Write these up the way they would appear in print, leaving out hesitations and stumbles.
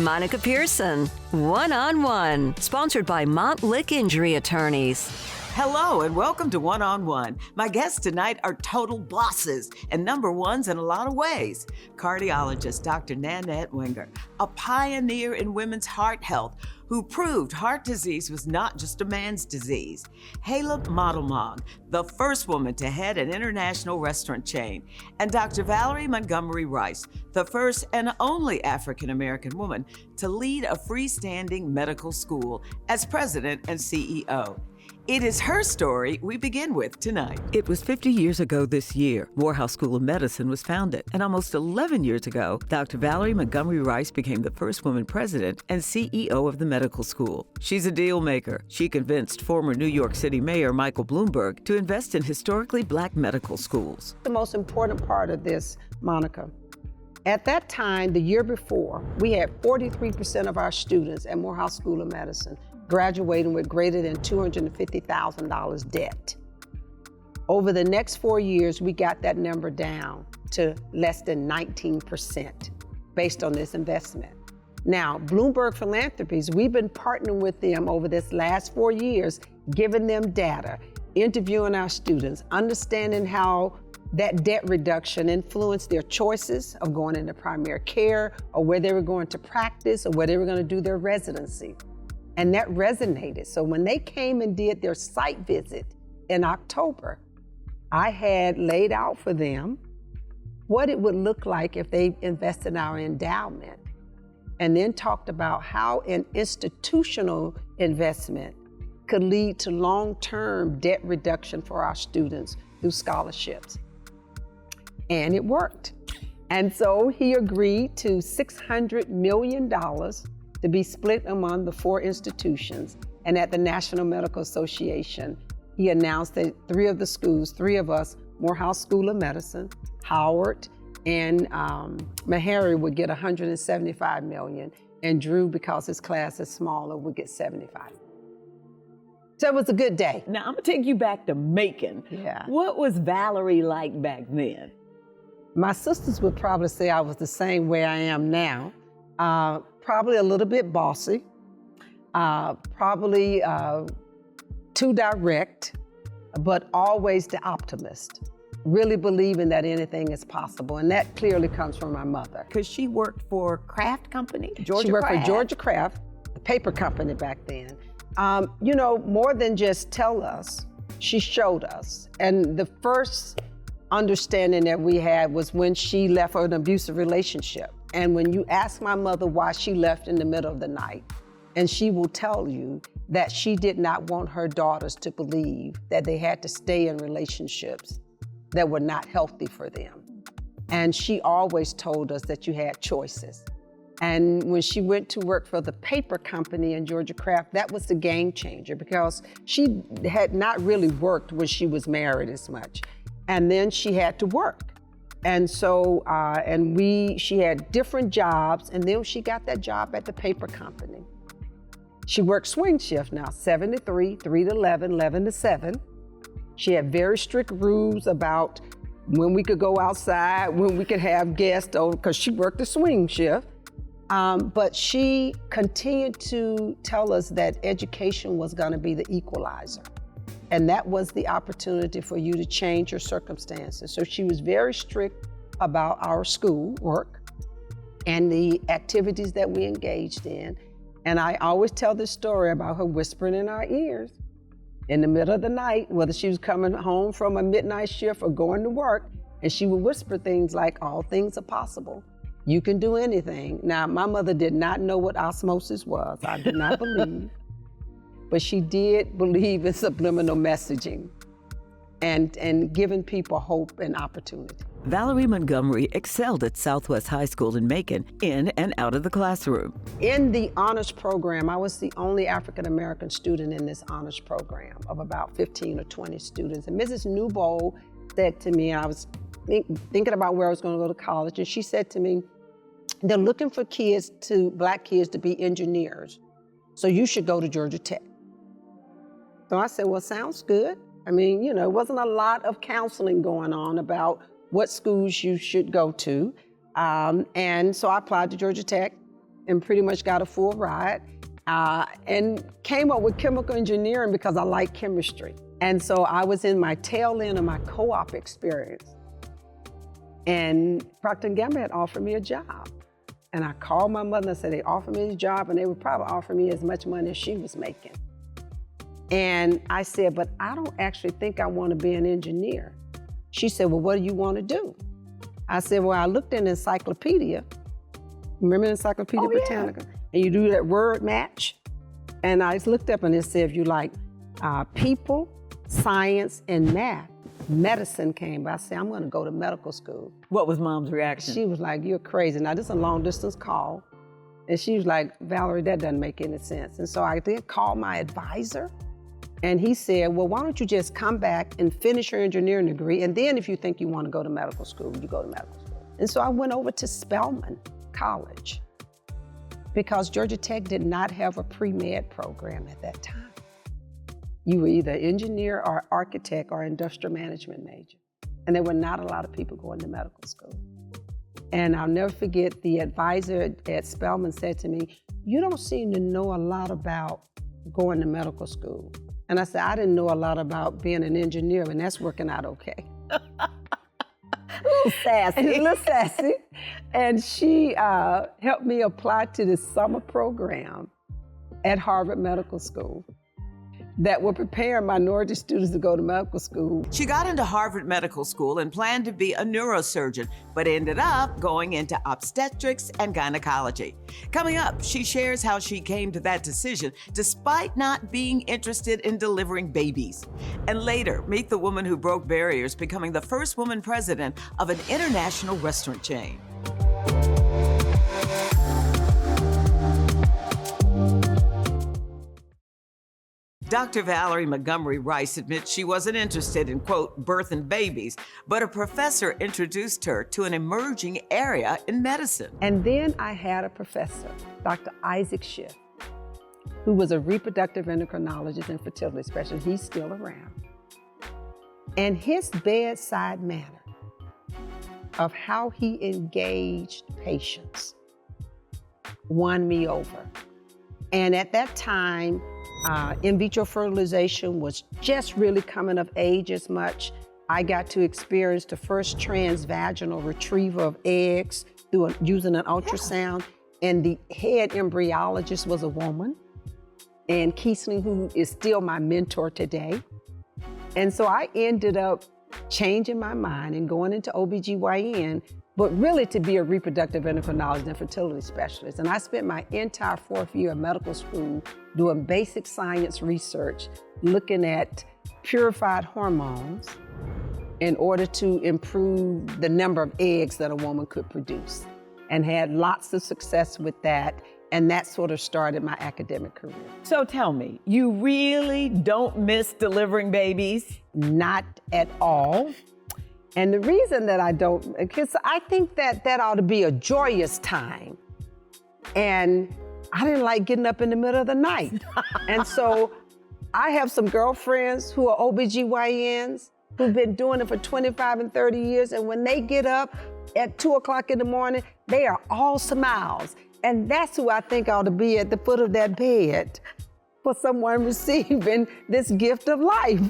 Monica Pearson, One-on-One, sponsored by Montlick Injury Attorneys. Hello and welcome to One-on-One. My guests tonight are total bosses and number ones in a lot of ways. Cardiologist Dr. Nanette Wenger, a pioneer in women's heart health who proved heart disease was not just a man's disease. Hala Moddelmog, the first woman to head an international restaurant chain. And Dr. Valerie Montgomery Rice, the first and only African-American woman to lead a freestanding medical school as president and CEO. It is her story we begin with tonight. It was 50 years ago this year, Morehouse School of Medicine was founded. And almost 11 years ago, Dr. Valerie Montgomery Rice became the first woman president and CEO of the medical school. She's a deal maker. She convinced former New York City Mayor Michael Bloomberg to invest in historically black medical schools. The most important part of this, Monica, at that time, the year before, we had 43% of our students at Morehouse School of Medicine graduating with greater than $250,000 debt. Over the next 4 years, we got that number down to less than 19% based on this investment. Now, Bloomberg Philanthropies, we've been partnering with them over this last 4 years, giving them data, interviewing our students, understanding how that debt reduction influenced their choices of going into primary care or where they were going to practice or where they were going to do their residency. And that resonated. So when they came and did their site visit in October, I had laid out for them what it would look like if they invested in our endowment, and then talked about how an institutional investment could lead to long-term debt reduction for our students through scholarships. And it worked. And so he agreed to $600 million to be split among the 4 institutions. And at the National Medical Association, he announced that 3 of the schools, 3 of us, Morehouse School of Medicine, Howard, and Meharry would get $175 million, and Drew, because his class is smaller, would get $75. So it was a good day. Now, I'm gonna take you back to Macon. Yeah. What was Valerie like back then? My sisters would probably say I was the same way I am now. Probably a little bit bossy, probably too direct, but always the optimist, really believing that anything is possible. And that clearly comes from my mother. Because she worked for Kraft Company? She worked for Georgia Kraft, the paper company back then. You know, more than just tell us, she showed us. And the first understanding that we had was when she left an abusive relationship. And when you ask my mother why she left in the middle of the night, and she will tell you that she did not want her daughters to believe that they had to stay in relationships that were not healthy for them. And she always told us that you had choices. And when she went to work for the paper company in Georgia Kraft, that was the game changer, because she had not really worked when she was married as much. And then she had to work. And so, she had different jobs, and then she got that job at the paper company. She worked swing shift now, 7 to 3, 3 to 11, 11 to 7. She had very strict rules about when we could go outside, when we could have guests over, because she worked the swing shift. But she continued to tell us that education was gonna be the equalizer. And that was the opportunity for you to change your circumstances. So she was very strict about our school work and the activities that we engaged in. And I always tell this story about her whispering in our ears in the middle of the night, whether she was coming home from a midnight shift or going to work, and she would whisper things like, all things are possible. You can do anything. Now, my mother did not know what osmosis was. I did not believe. But she did believe in subliminal messaging and giving people hope and opportunity. Valerie Montgomery excelled at Southwest High School in Macon, in and out of the classroom. In the honors program, I was the only African-American student in this honors program of about 15 or 20 students. And Mrs. Newbold said to me, I was thinking about where I was going to go to college, and she said to me, they're looking for black kids to be engineers, so you should go to Georgia Tech. So I said, well, sounds good. I mean, you know, it wasn't a lot of counseling going on about what schools you should go to. And so I applied to Georgia Tech. and pretty much got a full ride and came up with chemical engineering because I like chemistry. And so I was in my tail end of my co-op experience. And Procter & Gamble had offered me a job. And I called my mother and said they offered me a job and they would probably offer me as much money as she was making. And I said, but I don't actually think I want to be an engineer. She said, well, what do you want to do? I said, well, I looked in the encyclopedia. Remember the Encyclopedia Britannica? And you do that word match. And I looked up and it said, if you like people, science, and math, medicine came. But I said, I'm going to go to medical school. What was Mom's reaction? She was like, you're crazy. Now, this is a long distance call. And she was like, Valerie, that doesn't make any sense. And so I did call my advisor. And he said, well, why don't you just come back and finish your engineering degree, and then if you think you want to go to medical school, you go to medical school. And so I went over to Spelman College because Georgia Tech did not have a pre-med program at that time. You were either engineer or architect or industrial management major. And there were not a lot of people going to medical school. And I'll never forget, the advisor at Spelman said to me, you don't seem to know a lot about going to medical school. And I said, I didn't know a lot about being an engineer, and that's working out okay. A little sassy. A little sassy. And she helped me apply to the summer program at Harvard Medical School that were preparing minority students to go to medical school. She got into Harvard Medical School and planned to be a neurosurgeon, but ended up going into obstetrics and gynecology. Coming up, she shares how she came to that decision despite not being interested in delivering babies. And later, meet the woman who broke barriers, becoming the first woman president of an international restaurant chain. Dr. Valerie Montgomery Rice admits she wasn't interested in, quote, birthing babies, but a professor introduced her to an emerging area in medicine. And then I had a professor, Dr. Isaac Schiff, who was a reproductive endocrinologist and fertility specialist. He's still around. And his bedside manner of how he engaged patients won me over. And at that time, in vitro fertilization was just really coming of age as much. I got to experience the first transvaginal retrieval of eggs using an ultrasound. And the head embryologist was a woman, and Kiesling, who is still my mentor today. And so I ended up changing my mind and going into OBGYN, but really to be a reproductive endocrinologist and fertility specialist. And I spent my entire fourth year of medical school doing basic science research, looking at purified hormones in order to improve the number of eggs that a woman could produce, and had lots of success with that. And that sort of started my academic career. So tell me, you really don't miss delivering babies? Not at all. And the reason that I don't, because I think that ought to be a joyous time. And I didn't like getting up in the middle of the night. And so I have some girlfriends who are OBGYNs who've been doing it for 25 and 30 years. And when they get up at 2 o'clock in the morning, they are all smiles. And that's who I think ought to be at the foot of that bed for someone receiving this gift of life.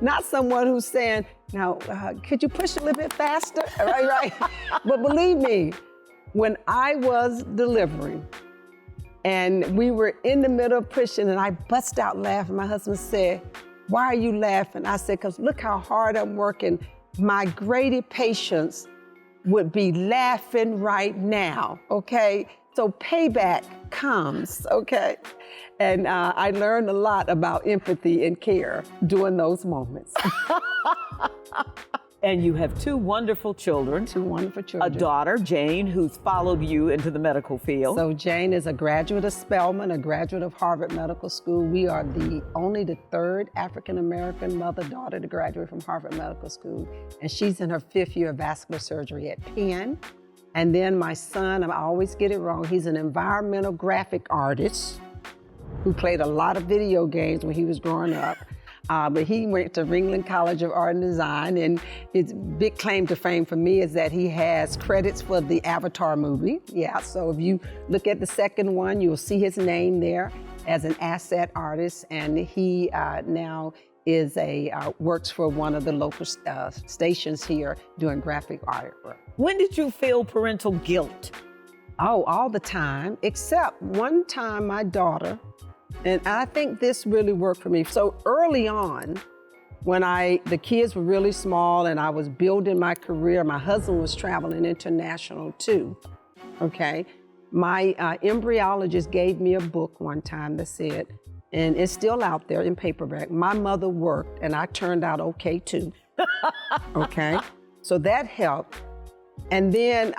Not someone who's saying, now, could you push a little bit faster? Right. But believe me, when I was delivering and we were in the middle of pushing and I bust out laughing, my husband said, why are you laughing? I said, because look how hard I'm working. My graded patients would be laughing right now, okay? So payback comes, okay? And I learned a lot about empathy and care during those moments. And you have two wonderful children. Two wonderful children. A daughter, Jane, who's followed you into the medical field. So Jane is a graduate of Spelman, a graduate of Harvard Medical School. We are only the third African-American mother-daughter to graduate from Harvard Medical School. And she's in her 5th year of vascular surgery at Penn. And then my son, I always get it wrong, he's an environmental graphic artist who played a lot of video games when he was growing up. But he went to Ringling College of Art and Design, and his big claim to fame for me is that he has credits for the Avatar movie. Yeah, so if you look at the second one, you'll see his name there as an asset artist, and he now is works for one of the local stations here doing graphic artwork. When did you feel parental guilt? Oh, all the time, except one time my daughter, and I think this really worked for me. So early on, when the kids were really small and I was building my career, my husband was traveling international too, okay? My embryologist gave me a book one time that said, and it's still out there in paperback, My Mother Worked and I Turned Out Okay Too, okay? So that helped. And then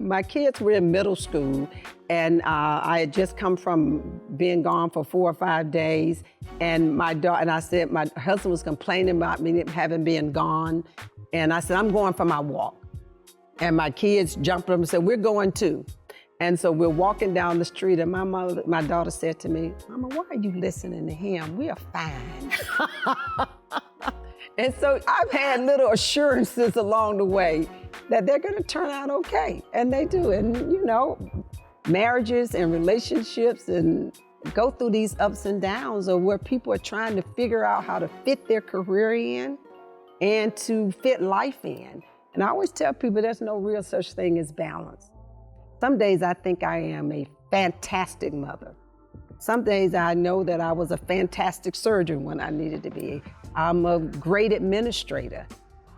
my kids were in middle school, and I had just come from being gone for 4 or 5 days, and my husband was complaining about me having been gone, and I said, I'm going for my walk. And my kids jumped up and said, we're going too. And so we're walking down the street, and my daughter said to me, Mama, why are you listening to him? We are fine. And so I've had little assurances along the way that they're gonna turn out okay, and they do. And you know, marriages and relationships and go through these ups and downs of where people are trying to figure out how to fit their career in and to fit life in. And I always tell people there's no real such thing as balance. Some days I think I am a fantastic mother. Some days I know that I was a fantastic surgeon when I needed to be. I'm a great administrator.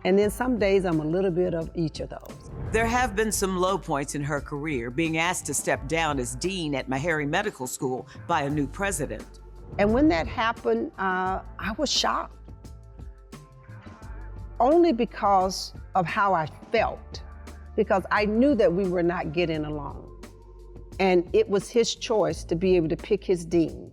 And then some days I'm a little bit of each of those. There have been some low points in her career, being asked to step down as dean at Meharry Medical School by a new president. And when that happened, I was shocked. Only because of how I felt, because I knew that we were not getting along. And it was his choice to be able to pick his dean.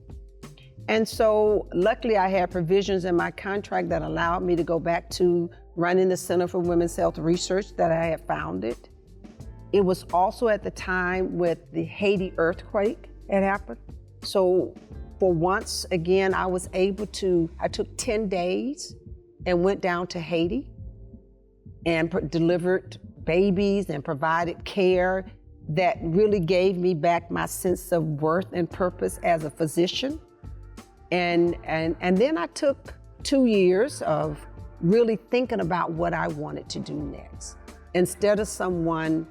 And so luckily I had provisions in my contract that allowed me to go back to running the Center for Women's Health Research that I had founded. It was also at the time with the Haiti earthquake had happened. So for once again, I took 10 days and went down to Haiti and delivered babies and provided care that really gave me back my sense of worth and purpose as a physician. And then I took 2 years of really thinking about what I wanted to do next. Instead of someone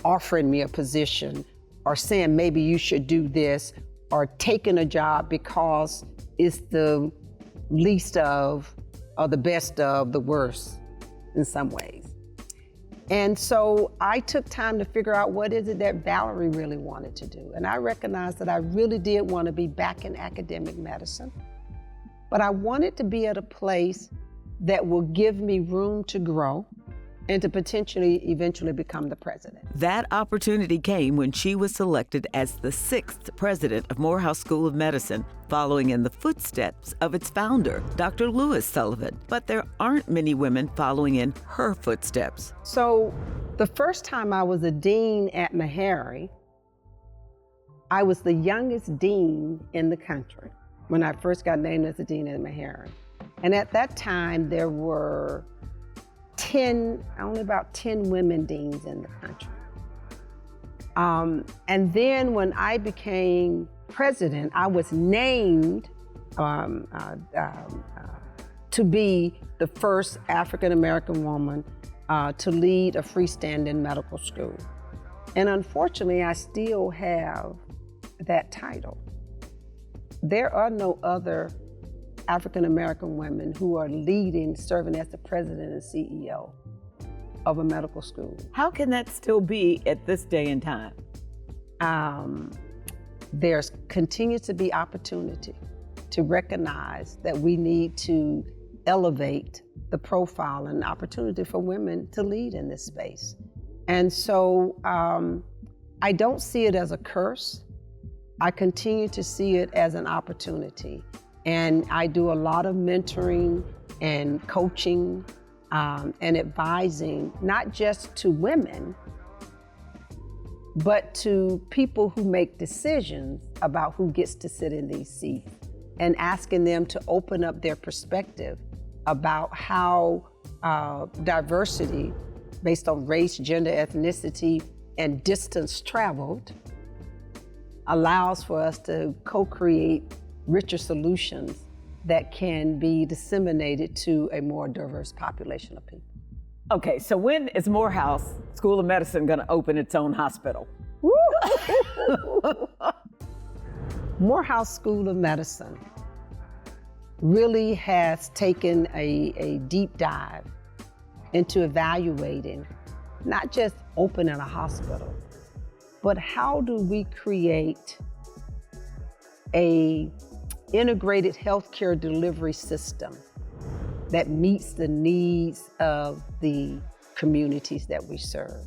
offering me a position or saying maybe you should do this or taking a job because it's the least of or the best of the worst in some ways. And so I took time to figure out what is it that Valerie really wanted to do. And I recognized that I really did want to be back in academic medicine, but I wanted to be at a place that will give me room to grow and to potentially eventually become the president. That opportunity came when she was selected as the 6th president of Morehouse School of Medicine, following in the footsteps of its founder, Dr. Lewis Sullivan. But there aren't many women following in her footsteps. So the first time I was a dean at Meharry, I was the youngest dean in the country when I first got named as a dean at Meharry. And at that time, there were only about 10 women deans in the country. And then when I became president, I was named to be the first African-American woman to lead a freestanding medical school. And unfortunately, I still have that title. There are no other African-American women who are serving as the president and CEO of a medical school. How can that still be at this day and time? There's continues to be opportunity to recognize that we need to elevate the profile and opportunity for women to lead in this space. And so I don't see it as a curse. I continue to see it as an opportunity. And I do a lot of mentoring and coaching and advising, not just to women, but to people who make decisions about who gets to sit in these seats. and asking them to open up their perspective about how diversity based on race, gender, ethnicity, and distance traveled allows for us to co-create richer solutions that can be disseminated to a more diverse population of people. Okay, so when is Morehouse School of Medicine going to open its own hospital? Morehouse School of Medicine really has taken a deep dive into evaluating not just opening a hospital, but how do we create a integrated healthcare delivery system that meets the needs of the communities that we serve.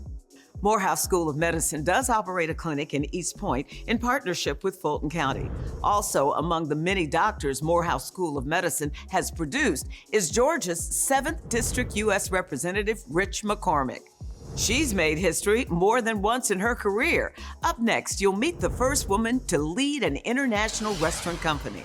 Morehouse School of Medicine does operate a clinic in East Point in partnership with Fulton County. Also, among the many doctors Morehouse School of Medicine has produced is Georgia's 7th District U.S. Representative Rich McCormick. She's made history more than once in her career. Up next, you'll meet the first woman to lead an international restaurant company.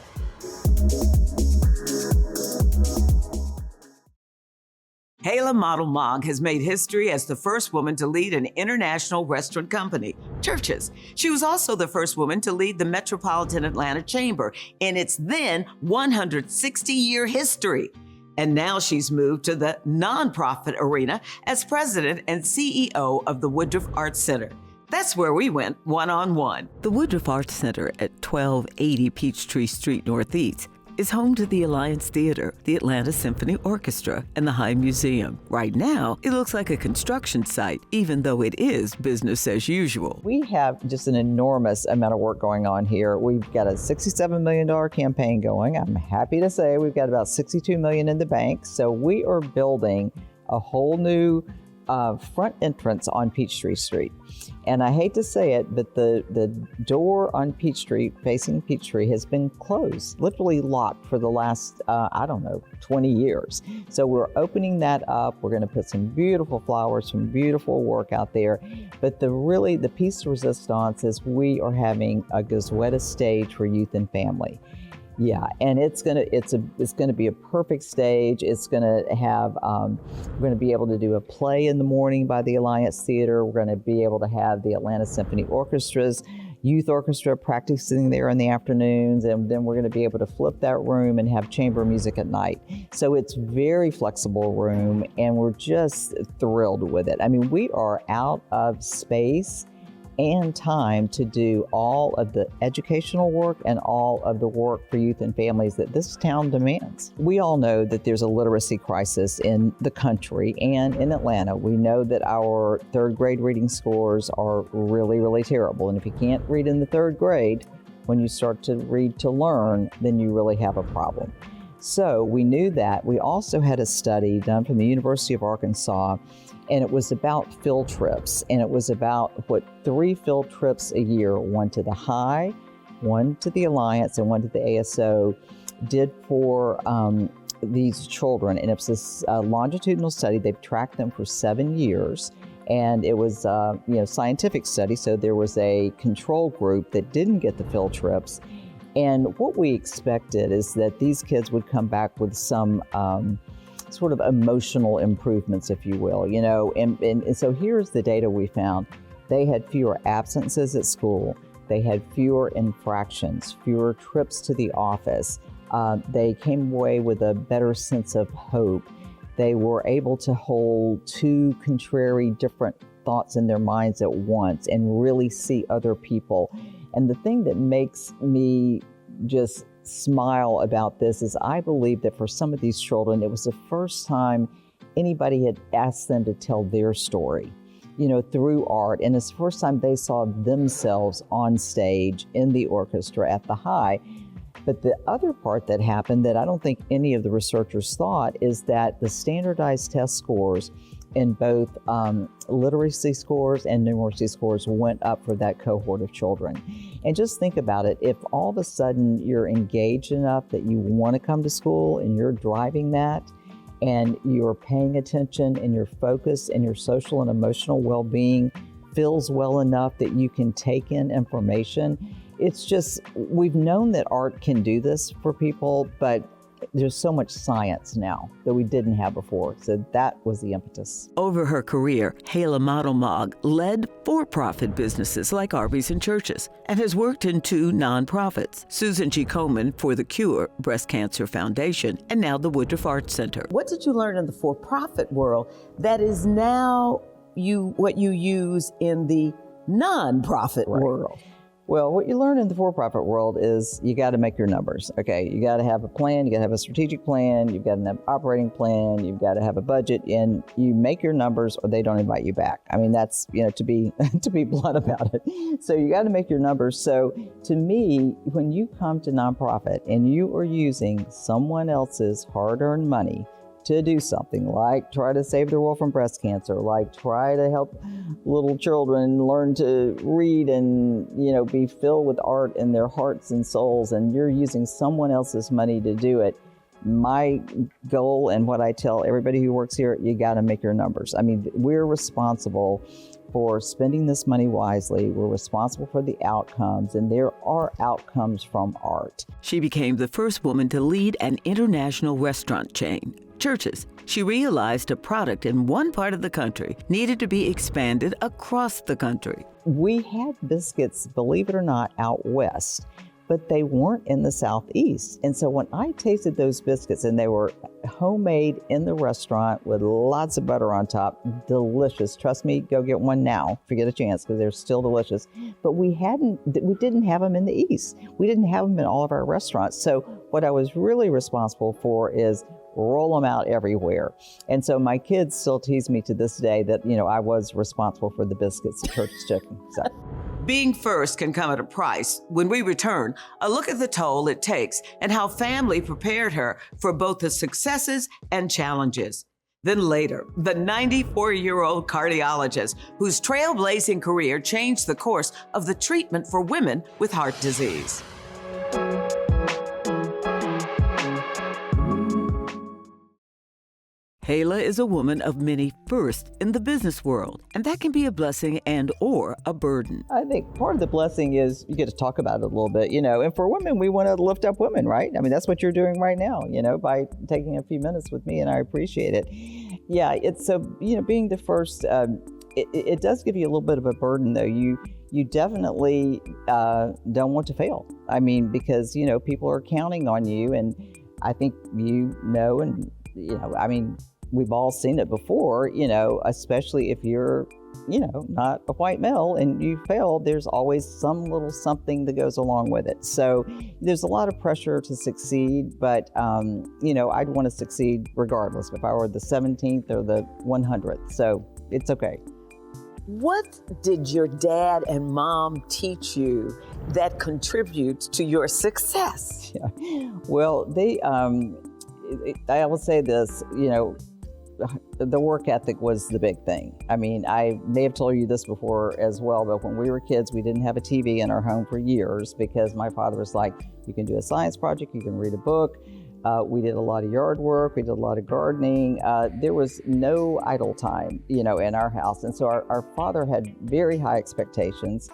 Hala Moddelmog has made history as the first woman to lead an international restaurant company, Church's. She was also the first woman to lead the Metropolitan Atlanta Chamber in its then 160-year history. And now she's moved to the nonprofit arena as president and CEO of the Woodruff Arts Center. That's where we went one-on-one. The Woodruff Arts Center at 1280 Peachtree Street Northeast is home to the Alliance Theater, the Atlanta Symphony Orchestra, and the High Museum. Right now, it looks like a construction site, even though it is business as usual. We have just an enormous amount of work going on here. We've got a $67 million campaign going. I'm happy to say we've got about $62 million in the bank. So we are building a whole new front entrance on Peachtree Street. And I hate to say it, but the door on Peachtree, facing Peachtree, has been closed, literally locked for the last, 20 years. So we're opening that up. We're going to put some beautiful flowers, some beautiful work out there. But the piece de resistance is we are having a Gazzetta stage for youth and family. Yeah, and it's gonna be a perfect stage. It's gonna have we're gonna be able to do a play in the morning by the Alliance Theater. We're gonna be able to have the Atlanta Symphony Orchestra's youth orchestra practicing there in the afternoons, and then we're gonna be able to flip that room and have chamber music at night. So it's very flexible room, and we're just thrilled with it. I mean, we are out of space and time to do all of the educational work and all of the work for youth and families that this town demands. We all know that there's a literacy crisis in the country and in Atlanta. We know that our third grade reading scores are really, really terrible. And if you can't read in the third grade, when you start to read to learn, then you really have a problem. So we knew that. We also had a study done from the University of Arkansas, and it was about field trips, and it was about 3 field trips a year, one to the High, one to the Alliance, and one to the ASO, did for these children. And it was this longitudinal study. They've tracked them for 7 years, and it was scientific study. So there was a control group that didn't get the field trips. And what we expected is that these kids would come back with some sort of emotional improvements, if you will, and so here's the data we found. They had fewer absences at school. They had fewer infractions, fewer trips to the office. They came away with a better sense of hope. They were able to hold 2 contrary different thoughts in their minds at once and really see other people. And the thing that makes me just smile about this is I believe that for some of these children, it was the first time anybody had asked them to tell their story, through art. And it's the first time they saw themselves on stage in the orchestra at the High. But the other part that happened that I don't think any of the researchers thought is that the standardized test scores in both literacy scores and numeracy scores went up for that cohort of children. And just think about it, if all of a sudden you're engaged enough that you want to come to school and you're driving that, and you're paying attention and your focus and your social and emotional well-being feels well enough that you can take in information, it's just, we've known that art can do this for people, but there's so much science now that we didn't have before. So that was the impetus. Over her career, Hala Moddelmog led for-profit businesses like Arby's and churches and has worked in 2 nonprofits, Susan G. Komen for the Cure Breast Cancer Foundation and now the Woodruff Arts Center. What did you learn in the for-profit world that is now what you use in the nonprofit world? Well, what you learn in the for-profit world is you got to make your numbers. Okay, you got to have a plan, you got to have a strategic plan, you've got to have an operating plan, you've got to have a budget, and you make your numbers or they don't invite you back. I mean, that's, to be blunt about it. So you got to make your numbers. So to me, when you come to nonprofit and you are using someone else's hard-earned money to do something like try to save the world from breast cancer, like try to help little children learn to read and, be filled with art in their hearts and souls, and you're using someone else's money to do it. My goal and what I tell everybody who works here, you got to make your numbers. I mean, we're responsible for spending this money wisely. We're responsible for the outcomes, and there are outcomes from art. She became the first woman to lead an international restaurant chain, Churches. She realized a product in one part of the country needed to be expanded across the country. We had biscuits, believe it or not, out west, but they weren't in the Southeast. And so when I tasted those biscuits, and they were homemade in the restaurant with lots of butter on top, delicious. Trust me, go get one now if you get a chance, because they're still delicious. But we didn't have them in the East. We didn't have them in all of our restaurants. So what I was really responsible for is roll them out everywhere. And so my kids still tease me to this day that, I was responsible for the biscuits at Church's Chicken. So. Being first can come at a price. When we return, a look at the toll it takes and how family prepared her for both the successes and challenges. Then later, the 94-year-old cardiologist whose trailblazing career changed the course of the treatment for women with heart disease. Hala is a woman of many firsts in the business world, and that can be a blessing and/or a burden. I think part of the blessing is you get to talk about it a little bit, and for women, we want to lift up women, right? I mean, that's what you're doing right now, by taking a few minutes with me, and I appreciate it. Yeah, it's so, being the first, it does give you a little bit of a burden, though. You definitely don't want to fail. I mean, because, people are counting on you, and I think and, I mean, we've all seen it before, especially if you're, not a white male and you fail, there's always some little something that goes along with it. So there's a lot of pressure to succeed, but, I'd want to succeed regardless if I were the 17th or the 100th. So it's okay. What did your dad and mom teach you that contributes to your success? Yeah. Well, I will say this, the work ethic was the big thing. I mean, I may have told you this before as well, but when we were kids, we didn't have a TV in our home for years because my father was like, you can do a science project, you can read a book. We did a lot of yard work, we did a lot of gardening. There was no idle time, in our house. And so our father had very high expectations.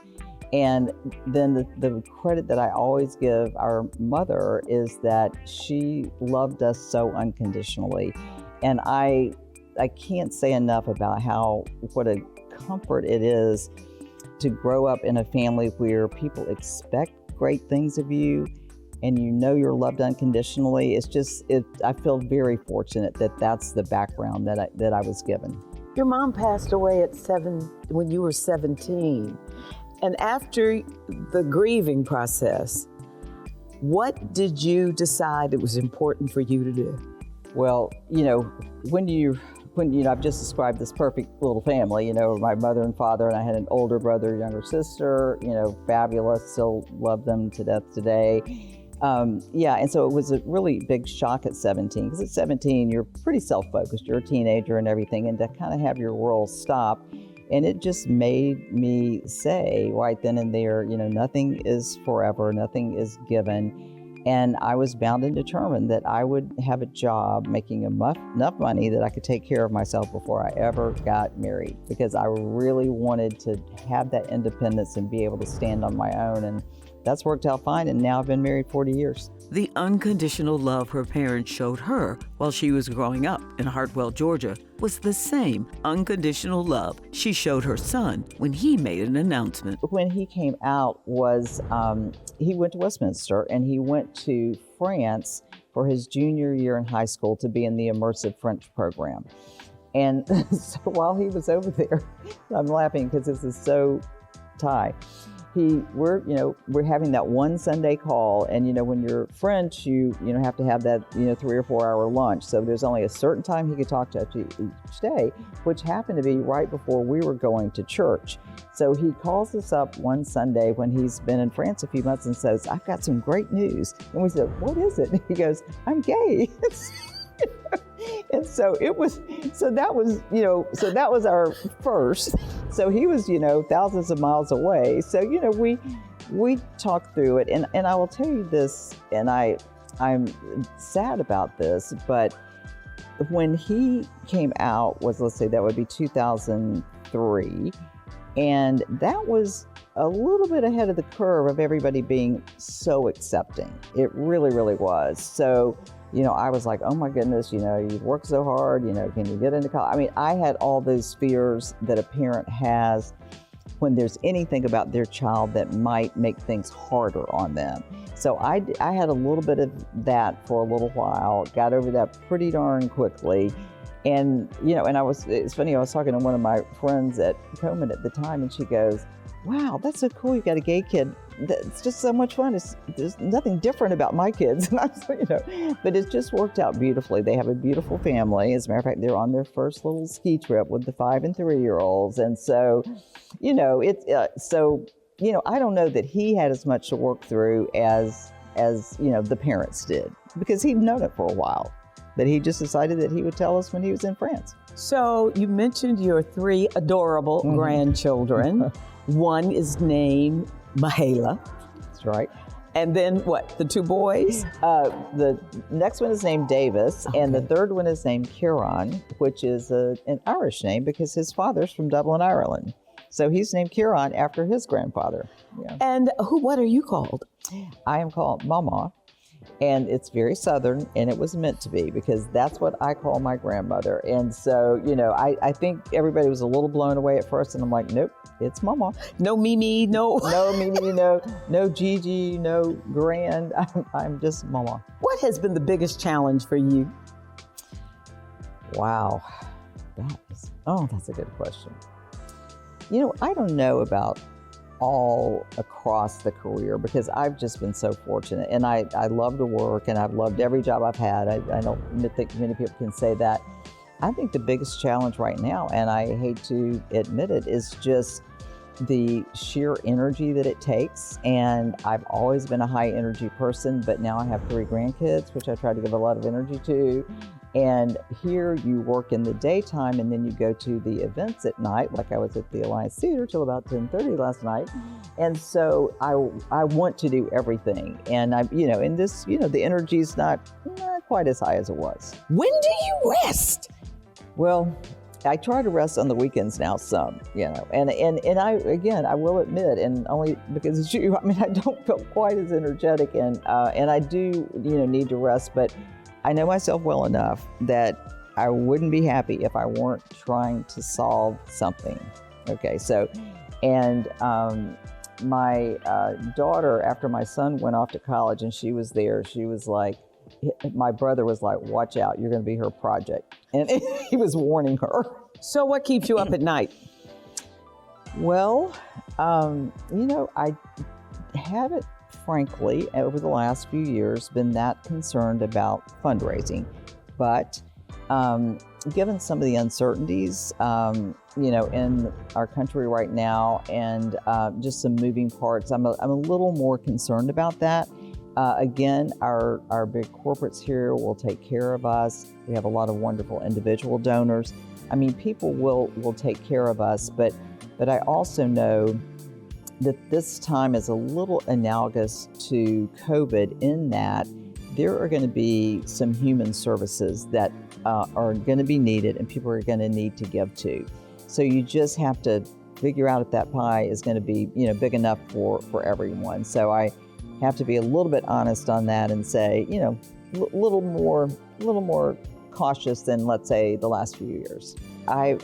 And then the credit that I always give our mother is that she loved us so unconditionally. And I can't say enough about what a comfort it is to grow up in a family where people expect great things of you and you're loved unconditionally. I feel very fortunate that that's the background that I was given. Your mom passed away when you were 17. And after the grieving process, what did you decide it was important for you to do? Well, when I've just described this perfect little family, my mother and father, and I had an older brother, younger sister, fabulous, still love them to death today. And so it was a really big shock at 17, because at 17, you're pretty self-focused, you're a teenager and everything, and to kind of have your world stop. And it just made me say right then and there, nothing is forever, nothing is given. And I was bound and determined that I would have a job making enough money that I could take care of myself before I ever got married, because I really wanted to have that independence and be able to stand on my own. And that's worked out fine, and now I've been married 40 years. The unconditional love her parents showed her while she was growing up in Hartwell, Georgia, was the same unconditional love she showed her son when he made an announcement. When he came out was, he went to Westminster and he went to France for his junior year in high school to be in the immersive French program. And so while he was over there, I'm laughing because this is so Thai. We're having that one Sunday call, and when you're French, you have to have that 3 or 4 hour lunch. So there's only a certain time he could talk to us each day, which happened to be right before we were going to church. So he calls us up one Sunday when he's been in France a few months and says, "I've got some great news." And we said, "What is it?" He goes, "I'm gay." And so that was our first. So he was, thousands of miles away. So, we talked through it. And I will tell you this, and I'm sad about this, but when he came out was, let's say that would be 2003. And that was a little bit ahead of the curve of everybody being so accepting. It really, really was. So, I was like, oh my goodness, you work so hard, can you get into college? I mean, I had all those fears that a parent has when there's anything about their child that might make things harder on them. So I had a little bit of that for a little while, got over that pretty darn quickly. And, it's funny, I was talking to one of my friends at Komen at the time, and she goes, "Wow, that's so cool, you got a gay kid. It's just so much fun. There's nothing different about my kids." And I'm but it's just worked out beautifully. They have a beautiful family. As a matter of fact, they're on their first little ski trip with the 5 and 3-year-olds. And so, I don't know that he had as much to work through as the parents did, because he'd known it for a while. But he just decided that he would tell us when he was in France. So you mentioned your 3 adorable grandchildren. One is named Mahala. That's right. And then what, the 2 boys? The next one is named Davis, and the third one is named Kieran, which is an Irish name because his father's from Dublin, Ireland. So he's named Kieran after his grandfather. Yeah. And what are you called? I am called Mama. And it's very Southern, and it was meant to be, because that's what I call my grandmother. And so, I think everybody was a little blown away at first, and I'm like, nope, it's Mama. No Mimi, no Mimi, no Gigi, no Grand. I'm just Mama. What has been the biggest challenge for you? Wow, that's a good question. I don't know about all across the career, because I've just been so fortunate, and I love the work, and I've loved every job I've had. I don't think many people can say that. I think the biggest challenge right now, and I hate to admit it, is just the sheer energy that it takes. And I've always been a high energy person, but now I have 3 grandkids, which I try to give a lot of energy to. And here you work in the daytime, and then you go to the events at night, like I was at the Alliance Theater till about 10:30 last night. And so I want to do everything. And in this, the energy's not quite as high as it was. When do you rest? Well, I try to rest on the weekends now some, and I will admit, and only because it's you, I don't feel quite as energetic, and I do, need to rest, but I know myself well enough that I wouldn't be happy if I weren't trying to solve something. Okay, so, and my daughter, after my son went off to college and she was there, she was like, my brother was like, "Watch out, you're going to be her project." And he was warning her. So what keeps you up at night? Well, I haven't, frankly, over the last few years, been that concerned about fundraising. But given some of the uncertainties, in our country right now, and just some moving parts, I'm a little more concerned about that. Again, our big corporates here will take care of us. We have a lot of wonderful individual donors. People will take care of us, but I also know that this time is a little analogous to COVID in that there are going to be some human services that are going to be needed and people are going to need to give to. So you just have to figure out if that pie is going to be, big enough for everyone. So I have to be a little bit honest on that and say, a little more cautious than, let's say, the last few years. I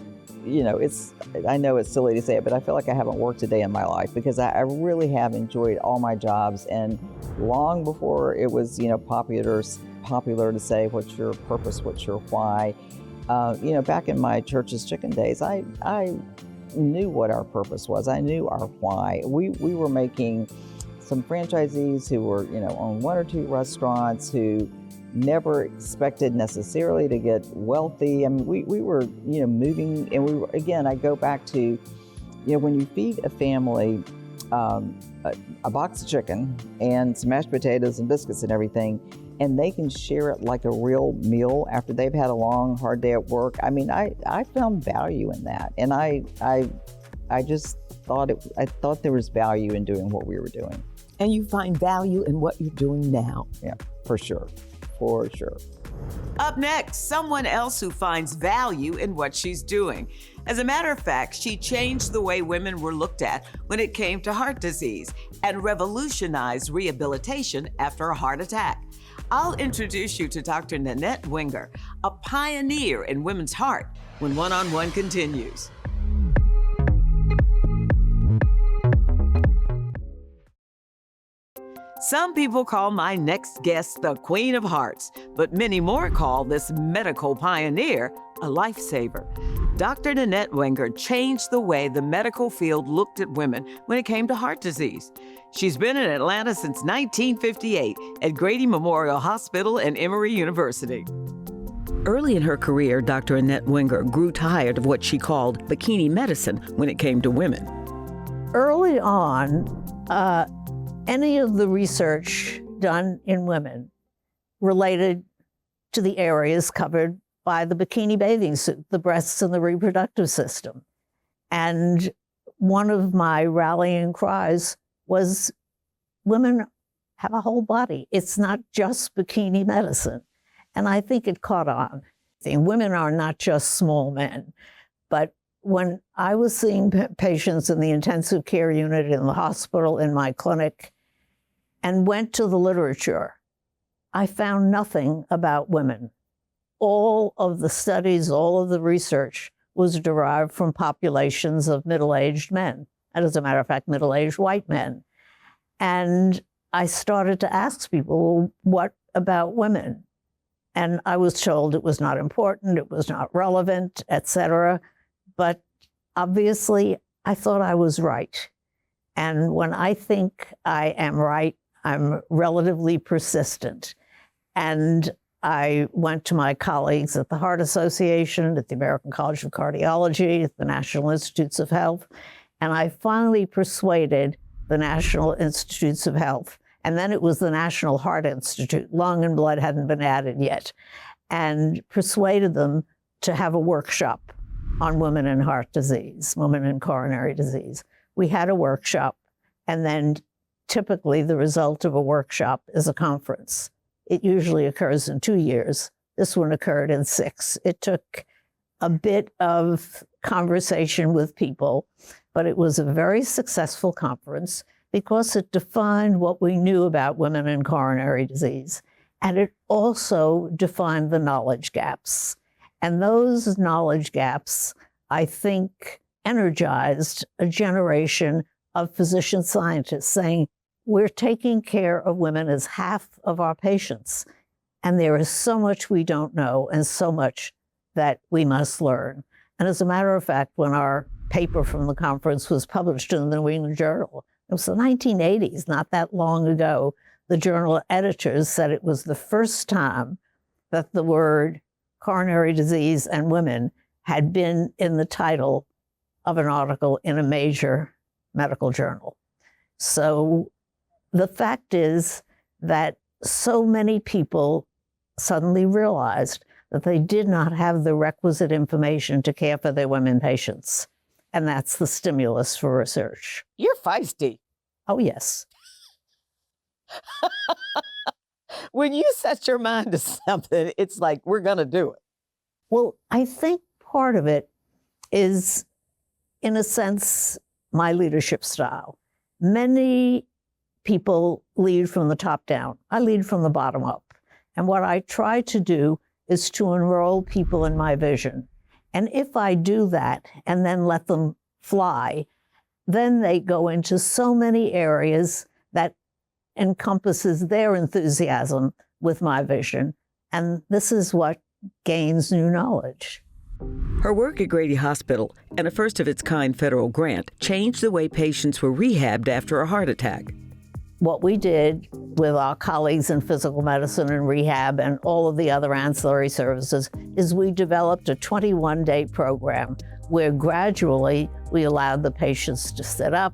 know it's silly to say it, but I feel like I haven't worked a day in my life because I really have enjoyed all my jobs. And long before it was, popular to say, what's your purpose, what's your why? Back in my church's chicken days, I knew what our purpose was. I knew our why. We were making some franchisees who were, own 1 or 2 restaurants who never expected necessarily to get wealthy. I mean, we were, moving, and we were, again, I go back to, when you feed a family a box of chicken and some mashed potatoes and biscuits and everything, and they can share it like a real meal after they've had a long, hard day at work. I mean, I found value in that. And I just thought I thought there was value in doing what we were doing. And you find value in what you're doing now. Yeah, for sure. For sure. Up next, someone else who finds value in what she's doing. As a matter of fact, she changed the way women were looked at when it came to heart disease and revolutionized rehabilitation after a heart attack. I'll introduce you to Dr. Nanette Wenger, a pioneer in women's heart, when One-on-One continues. Some people call my next guest the Queen of Hearts, but many more call this medical pioneer a lifesaver. Dr. Nanette Wenger changed the way the medical field looked at women when it came to heart disease. She's been in Atlanta since 1958 at Grady Memorial Hospital and Emory University. Early in her career, Dr. Nanette Wenger grew tired of what she called bikini medicine when it came to women. Early on, any of the research done in women related to the areas covered by the bikini bathing suit, the breasts and the reproductive system. And one of my rallying cries was, women have a whole body. It's not just bikini medicine. And I think it caught on. Women are not just small men. But when I was seeing patients in the intensive care unit, in the hospital, in my clinic, and went to the literature, I found nothing about women. All of the studies, all of the research was derived from populations of middle-aged men, and as a matter of fact, middle-aged white men. And I started to ask people, well, what about women? And I was told it was not important, it was not relevant, etc. But obviously, I thought I was right. And when I think I am right, I'm relatively persistent. And I went to my colleagues at the Heart Association, at the American College of Cardiology, at the National Institutes of Health, and I finally persuaded the National Institutes of Health, and then it was the National Heart Institute, lung and blood hadn't been added yet, and persuaded them to have a workshop on women and heart disease, women and coronary disease. We had a workshop, and then typically the result of a workshop is a conference. It usually occurs in 2 years. This one occurred in 6. It took a bit of conversation with people, but it was a very successful conference because it defined what we knew about women and coronary disease. And it also defined the knowledge gaps. And those knowledge gaps, I think, energized a generation of physician scientists saying, we're taking care of women as half of our patients. And there is so much we don't know and so much that we must learn. And as a matter of fact, when our paper from the conference was published in the New England Journal, it was the 1980s, not that long ago, the journal editors said it was the first time that the word coronary disease and women had been in the title of an article in a major medical journal. So the fact is that so many people suddenly realized that they did not have the requisite information to care for their women patients. And that's the stimulus for research. You're feisty. Oh, yes. When you set your mind to something, it's like, we're going to do it. Well, I think part of it is in a sense, my leadership style. Many people lead from the top down. I lead from the bottom up. And what I try to do is to enroll people in my vision. And if I do that and then let them fly, then they go into so many areas that encompasses their enthusiasm with my vision. And this is what gains new knowledge. Her work at Grady Hospital and a first-of-its-kind federal grant changed the way patients were rehabbed after a heart attack. What we did with our colleagues in physical medicine and rehab and all of the other ancillary services is we developed a 21-day program where gradually we allowed the patients to sit up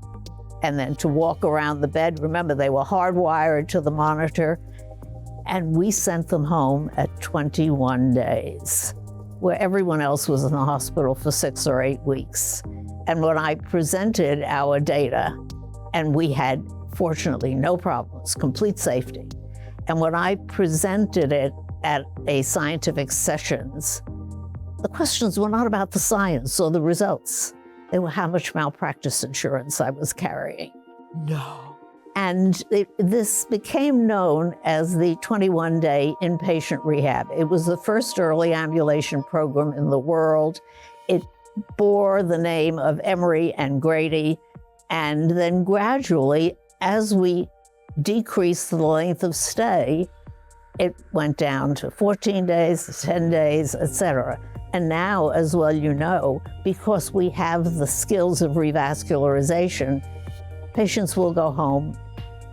and then to walk around the bed. Remember, they were hardwired to the monitor. And we sent them home at 21 days, where everyone else was in the hospital for 6 or 8 weeks. And when I presented our data, and we had, fortunately, no problems, complete safety. And when I presented it at a scientific sessions, the questions were not about the science or the results. They were how much malpractice insurance I was carrying. No. And this became known as the 21-day inpatient rehab. It was the first early ambulation program in the world. It bore the name of Emory and Grady. And then gradually, as we decreased the length of stay, it went down to 14 days, 10 days, et cetera. And now, as well you know, because we have the skills of revascularization, patients will go home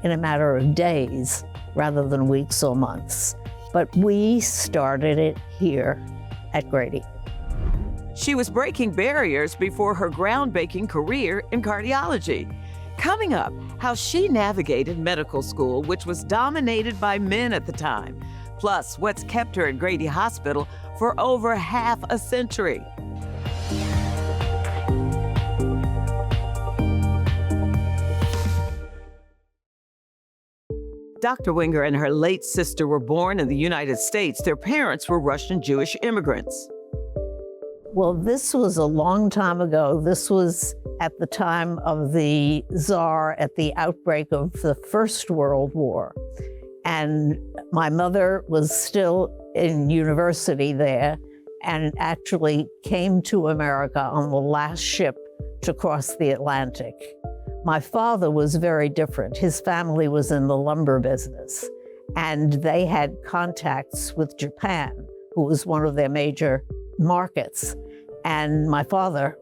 in a matter of days rather than weeks or months. But we started it here at Grady. She was breaking barriers before her groundbreaking career in cardiology. Coming up, how she navigated medical school, which was dominated by men at the time. Plus, what's kept her at Grady Hospital for over half a century. Dr. Wenger and her late sister were born in the United States. Their parents were Russian Jewish immigrants. Well, this was a long time ago. This was at the time of the Tsar, at the outbreak of the First World War. And my mother was still in university there and actually came to America on the last ship to cross the Atlantic. My father was very different. His family was in the lumber business, and they had contacts with Japan, who was one of their major markets. And my father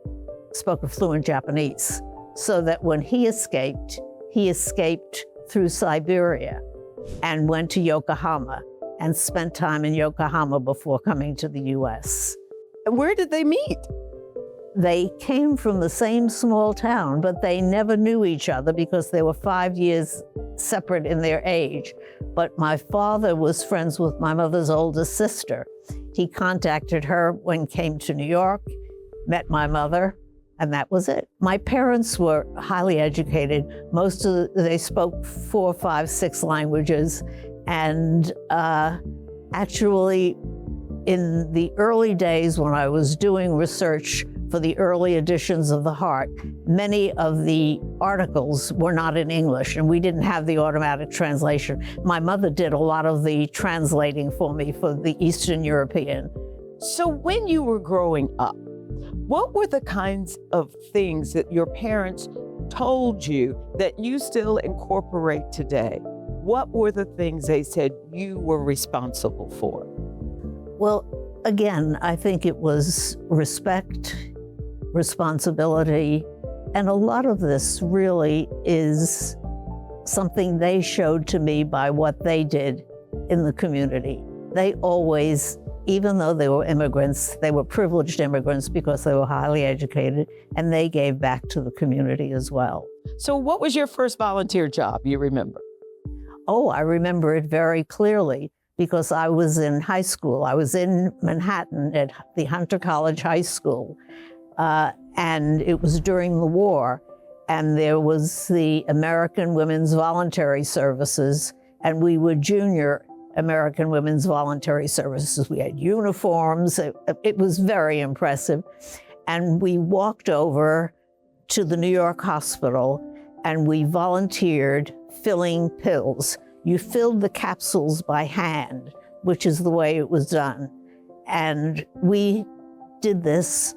spoke a fluent Japanese, so that when he escaped through Siberia and went to Yokohama and spent time in Yokohama before coming to the US. And where did they meet? They came from the same small town, but they never knew each other because they were 5 years separate in their age. But my father was friends with my mother's oldest sister. He contacted her when he came to New York, met my mother, and that was it. My parents were highly educated. They spoke 4, 5, 6 languages. And actually, in the early days when I was doing research for the early editions of The Heart, many of the articles were not in English, and we didn't have the automatic translation. My mother did a lot of the translating for me for the Eastern European. So when you were growing up, what were the kinds of things that your parents told you that you still incorporate today? What were the things they said you were responsible for? Well, again, I think it was respect, responsibility, and a lot of this really is something they showed to me by what they did in the community. They always, even though they were immigrants, they were privileged immigrants because they were highly educated, and they gave back to the community as well. So what was your first volunteer job, you remember? Oh, I remember it very clearly because I was in high school. I was in Manhattan at the Hunter College High School, and it was during the war, and there was the American Women's Voluntary Services, and we were junior American Women's Voluntary Services. We had uniforms. It was very impressive. And we walked over to the New York hospital and we volunteered filling pills. You filled the capsules by hand, which is the way it was done. And we did this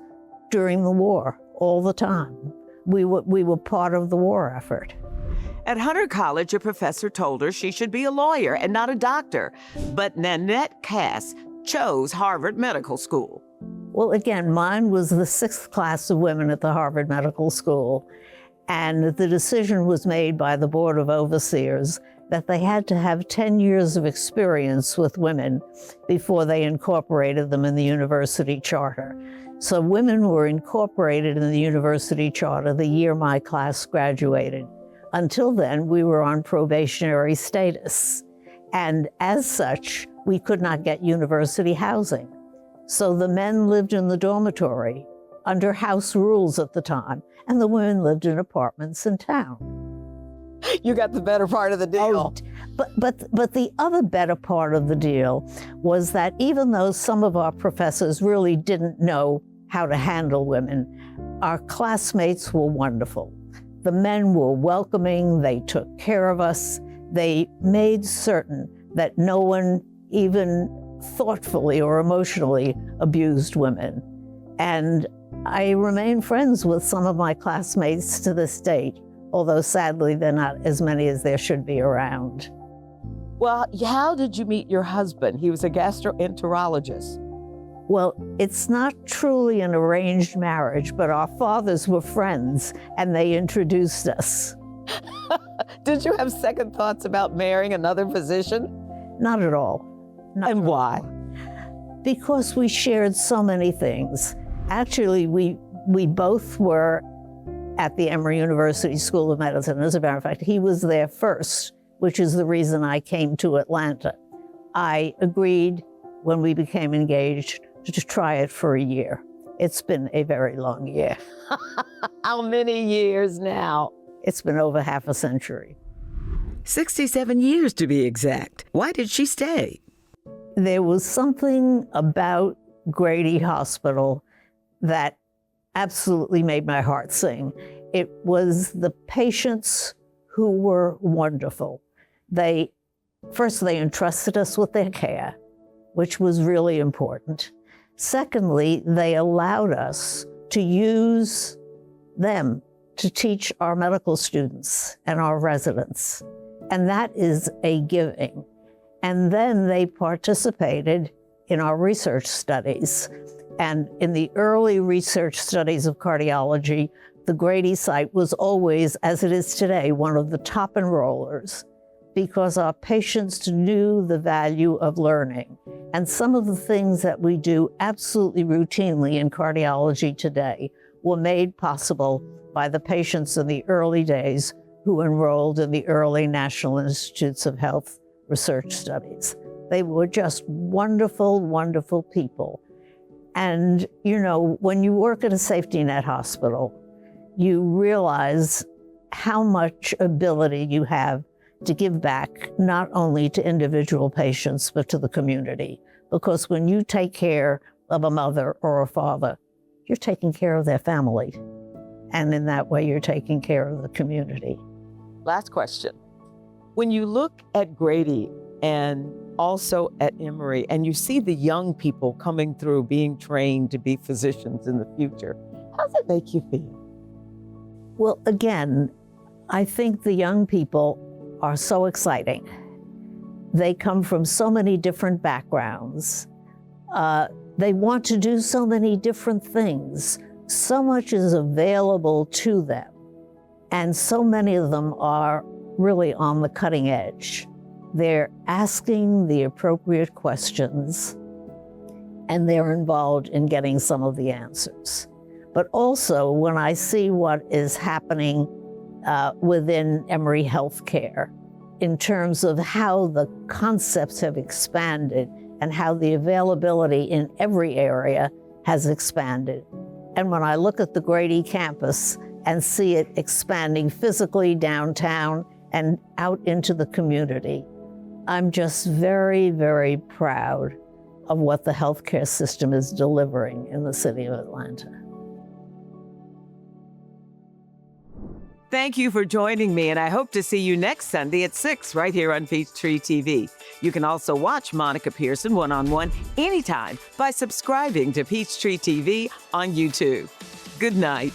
during the war all the time. We were part of the war effort. At Hunter College, a professor told her she should be a lawyer and not a doctor. But Nanette Cass chose Harvard Medical School. Well, again, mine was the 6th class of women at the Harvard Medical School. And the decision was made by the Board of Overseers that they had to have 10 years of experience with women before they incorporated them in the university charter. So women were incorporated in the university charter the year my class graduated. Until then, we were on probationary status. And as such, we could not get university housing. So the men lived in the dormitory under house rules at the time, and the women lived in apartments in town. You got the better part of the deal. But the other better part of the deal was that even though some of our professors really didn't know how to handle women, our classmates were wonderful. The men were welcoming, they took care of us, they made certain that no one even thoughtfully or emotionally abused women. And I remain friends with some of my classmates to this date, although sadly they're not as many as there should be around. Well, how did you meet your husband? He was a gastroenterologist. Well, it's not truly an arranged marriage, but our fathers were friends and they introduced us. Did you have second thoughts about marrying another physician? Not at all. And why? Because we shared so many things. Actually, we both were at the Emory University School of Medicine. As a matter of fact, he was there first, which is the reason I came to Atlanta. I agreed when we became engaged to try it for a year. It's been a very long year. How many years now? It's been over half a century. 67 years to be exact. Why did she stay? There was something about Grady Hospital that absolutely made my heart sing. It was the patients who were wonderful. First, they entrusted us with their care, which was really important. Secondly, they allowed us to use them to teach our medical students and our residents. And that is a giving. And then they participated in our research studies. And in the early research studies of cardiology, the Grady site was always, as it is today, one of the top enrollers because our patients knew the value of learning. And some of the things that we do absolutely routinely in cardiology today were made possible by the patients in the early days who enrolled in the early National Institutes of Health research studies. They were just wonderful, wonderful people. And, you know, when you work at a safety net hospital, you realize how much ability you have to give back, not only to individual patients, but to the community. Because when you take care of a mother or a father, you're taking care of their family. And in that way, you're taking care of the community. Last question. When you look at Grady and also at Emory, and you see the young people coming through being trained to be physicians in the future, how does it make you feel? Well, again, I think the young people are so exciting. They come from so many different backgrounds. They want to do so many different things. So much is available to them. And so many of them are really on the cutting edge. They're asking the appropriate questions, and they're involved in getting some of the answers. But also, when I see what is happening within Emory Healthcare, in terms of how the concepts have expanded and how the availability in every area has expanded. And when I look at the Grady campus and see it expanding physically downtown and out into the community, I'm just very, very proud of what the healthcare system is delivering in the city of Atlanta. Thank you for joining me, and I hope to see you next Sunday at 6 right here on Peachtree TV. You can also watch Monica Pearson one-on-one anytime by subscribing to Peachtree TV on YouTube. Good night.